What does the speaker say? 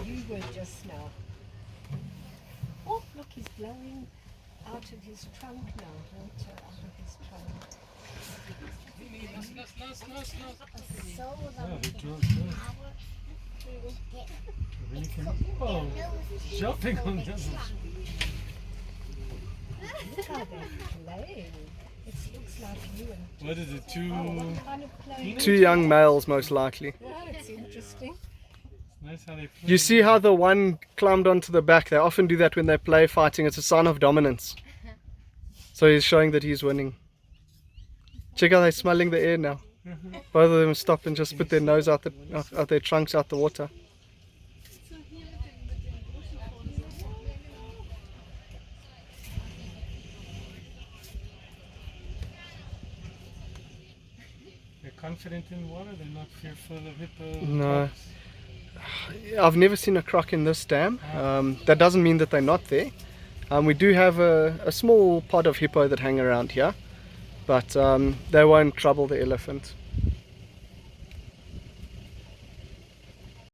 you were just now. Oh, look, he's blowing out of his trunk now. Water out of his trunk. Oh, jumping on them. Look how they're playing. It looks like you and What is it, two? what kind of playing? Two young males, most likely. Yeah, it's interesting. Nice how they play. You see how the one climbed onto the back? They often do that when they play fighting. It's a sign of dominance. So he's showing that he's winning. Check out, they're smelling the air now. Both of them stop and just put their nose out their trunks out the water. They're confident in water, they're not fearful of hippo. No. crocs. I've never seen a croc in this dam. That doesn't mean that they're not there. We do have a small pod of hippo that hang around here, but they won't trouble the elephant.